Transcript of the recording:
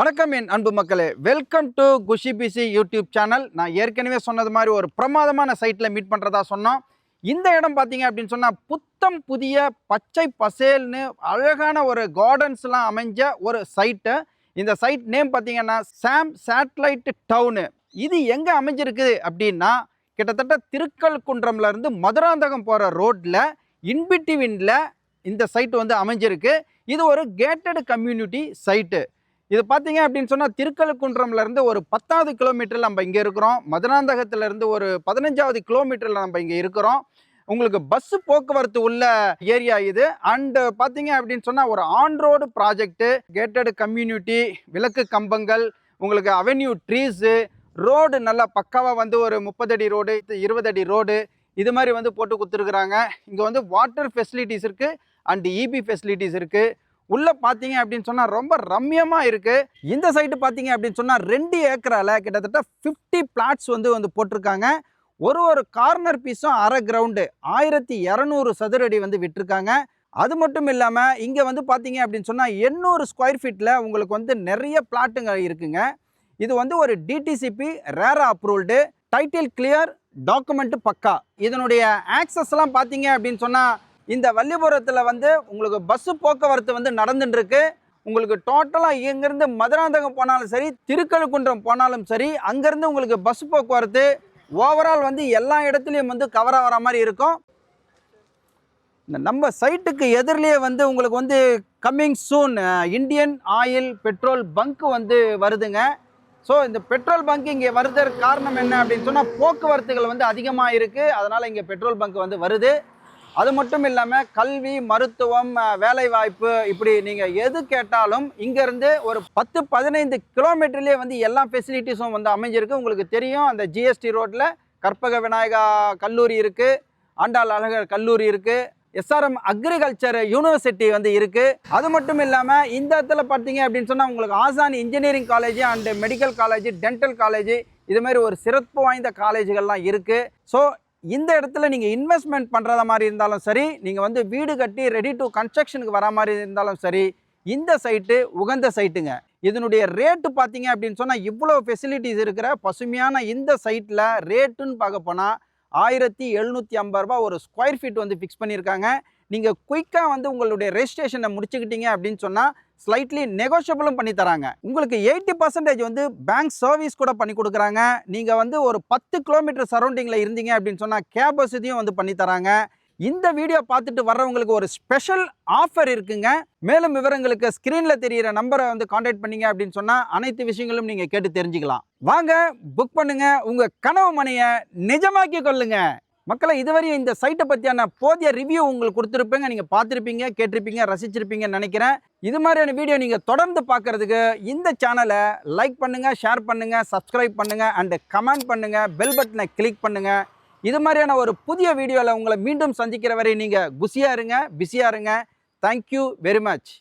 வணக்கம் என் அன்பு மக்களே, welcome to Kushi PC YouTube channel. நான் ஏற்கனவே சொன்னது மாதிரி ஒரு பிரமாதமான சைட்டில் மீட் பண்ணுறதா சொன்னோம். இந்த இடம் பார்த்தீங்க அப்படின்னு சொன்னால் புத்தம் புதிய பச்சை பசேல்னு அழகான ஒரு கார்டன்ஸ்லாம் அமைஞ்ச ஒரு சைட்டு. இந்த சைட் நேம் பார்த்தீங்கன்னா சாம் சேட்டலைட் டவுனு. இது எங்கே அமைஞ்சிருக்குது அப்படின்னா கிட்டத்தட்ட திருக்கழுக்குன்றம்லேருந்து மதுராந்தகம் போகிற ரோட்டில் இன்பிட்வீனில் இந்த சைட்டு வந்து அமைஞ்சிருக்கு. இது ஒரு கேட்டட் கம்யூனிட்டி சைட்டு. இது பார்த்தீங்க அப்படின்னு சொன்னால் திருக்கழுக்குன்றம்லேருந்து ஒரு 10வது கிலோமீட்டரில் நம்ம இங்கே இருக்கிறோம். மதுராந்தகத்திலேருந்து ஒரு 15வது கிலோமீட்டரில் நம்ம இங்கே இருக்கிறோம். உங்களுக்கு பஸ்ஸு போக்குவரத்து உள்ள ஏரியா இது. அண்டு பார்த்தீங்க அப்படின்னு சொன்னால் ஒரு on road project, gated community, விளக்கு கம்பங்கள், உங்களுக்கு அவென்யூ ட்ரீஸு, ரோடு நல்லா பக்காவாக வந்து ஒரு 30 அடி ரோடு, 20 அடி ரோடு இது மாதிரி வந்து போட்டு கொடுத்துருக்குறாங்க. இங்கே வந்து வாட்டர் ஃபெசிலிட்டிஸ் இருக்குது அண்டு இபி ஃபெசிலிட்டிஸ் இருக்குது. உள்ளே பார்த்தீங்க அப்படின்னு சொன்னால் ரொம்ப ரம்யமாக இருக்குது. இந்த சைட்டு பார்த்தீங்க அப்படின்னு சொன்னால் 2 ஏக்கரால் கிட்டத்தட்ட 50 பிளாட்ஸ் வந்து போட்டிருக்காங்க. ஒரு கார்னர் பீஸும் அரை கிரவுண்டு 1200 சதுரடி வந்து விட்டுருக்காங்க. அது மட்டும் இல்லாமல் இங்கே வந்து பார்த்தீங்க அப்படின்னு சொன்னால் 800 ஸ்கொயர் ஃபீட்டில் உங்களுக்கு வந்து நிறைய பிளாட்டுங்க இருக்குங்க. இது வந்து ஒரு டிடிசிபி ரேரா அப்ரூவ்டு, டைட்டில் கிளியர், டாக்குமெண்ட்டு பக்கா. இதனுடைய ஆக்சஸ்லாம் பார்த்தீங்க அப்படின்னு சொன்னால் இந்த வள்ளிபுரத்தில் வந்து உங்களுக்கு பஸ்ஸு போக்குவரத்து வந்து நடந்துட்டுருக்கு. உங்களுக்கு டோட்டலாக இங்கேருந்து மதுராந்தகம் போனாலும் சரி, திருக்கழுக்குன்றம் போனாலும் சரி, அங்கேருந்து உங்களுக்கு பஸ் போக்குவரத்து ஓவரால் வந்து எல்லா இடத்துலையும் வந்து கவர் ஆகிற மாதிரி இருக்கும். இந்த நம்ம சைட்டுக்கு எதிரிலேயே வந்து உங்களுக்கு வந்து coming soon Indian oil petrol bunk வந்து வருதுங்க. ஸோ இந்த பெட்ரோல் பங்க் இங்கே வருதற்கு காரணம் என்ன அப்படின்னு சொன்னால் போக்குவரத்துகள் வந்து அதிகமாக இருக்குது, அதனால் இங்கே பெட்ரோல் பங்க் வந்து வருது. அது மட்டும் இல்லாமல் கல்வி, மருத்துவம், வேலைவாய்ப்பு இப்படி நீங்கள் எது கேட்டாலும் இங்கேருந்து ஒரு 10-15 கிலோமீட்டர்லேயே வந்து எல்லா ஃபெசிலிட்டிஸும் வந்து அமைஞ்சிருக்கு. உங்களுக்கு தெரியும், அந்த ஜிஎஸ்டி ரோட்டில் கற்பக விநாயகா கல்லூரி இருக்குது, ஆண்டாள் அழகர் கல்லூரி இருக்குது, எஸ்ஆர்எம் அக்ரிகல்ச்சர் யூனிவர்சிட்டி வந்து இருக்குது. அது மட்டும் இல்லாமல் இந்த இடத்துல பார்த்தீங்க அப்படின்னு சொன்னால் உங்களுக்கு ஆசான் engineering college and medical college, dental college இதுமாதிரி ஒரு சிறப்பு வாய்ந்த காலேஜுகள்லாம் இருக்குது. ஸோ இந்த இடத்துல நீங்கள் இன்வெஸ்ட்மெண்ட் பண்ணுறத மாதிரி இருந்தாலும் சரி, நீங்கள் வந்து வீடு கட்டி ரெடி டு கன்ஸ்ட்ரக்ஷனுக்கு வர மாதிரி இருந்தாலும் சரி, இந்த சைட்டு உகந்த சைட்டுங்க. இதனுடைய ரேட்டு பார்த்தீங்க அப்படின்னு சொன்னால் இவ்வளோ ஃபெசிலிட்டிஸ் இருக்கிற பசுமையான இந்த சைட்டில் ரேட்டுன்னு பார்க்க போனால் 1750 ரூபா ஒரு ஸ்கொயர் ஃபீட் வந்து ஃபிக்ஸ் பண்ணியிருக்காங்க. நீங்கள் குயிக்காக வந்து உங்களுடைய ரெஜிஸ்ட்ரேஷனை முடிச்சுக்கிட்டீங்க அப்படின்னு சொன்னால் ஸ்லைட்லி நெகோஷியபிளும் பண்ணி தராங்க. உங்களுக்கு 80% வந்து பேங்க் சர்வீஸ் கூட பண்ணி கொடுக்குறாங்க. நீங்கள் வந்து ஒரு 10 கிலோமீட்டர் சரௌண்டிங்கில் இருந்தீங்க அப்படின்னு சொன்னால் கேப் வசதியும் வந்து பண்ணி தராங்க. இந்த வீடியோ பார்த்துட்டு வர்றவங்களுக்கு ஒரு ஸ்பெஷல் ஆஃபர் இருக்குங்க. மேலும் விவரங்களுக்கு ஸ்க்ரீனில் தெரிகிற நம்பரை வந்து கான்டாக்ட் பண்ணீங்க அப்படின்னு சொன்னால் அனைத்து விஷயங்களும் நீங்கள் கேட்டு தெரிஞ்சுக்கலாம். வாங்க, புக் பண்ணுங்க, உங்கள் கனவு மனையை நிஜமாக்கி கொள்ளுங்க. மக்களை, இதுவரையும் இந்த சைட்டை பற்றியான போதிய ரிவ்யூ உங்களுக்கு கொடுத்துருப்பேங்க. நீங்கள் பார்த்துருப்பீங்க, கேட்டிருப்பீங்க, ரசிச்சிருப்பீங்கன்னு நினைக்கிறேன். இது மாதிரியான வீடியோ நீங்கள் தொடர்ந்து பார்க்குறதுக்கு இந்த சேனலை லைக் பண்ணுங்கள், ஷேர் பண்ணுங்கள், சப்ஸ்கிரைப் பண்ணுங்கள் அண்டு கமெண்ட் பண்ணுங்கள், பெல் பட்டனை கிளிக் பண்ணுங்கள். இது மாதிரியான ஒரு புதிய வீடியோவில் உங்களை மீண்டும் சந்திக்கிற வரை நீங்கள் குஷியாக இருங்க, பிஸியாக இருங்க. Thank you very much.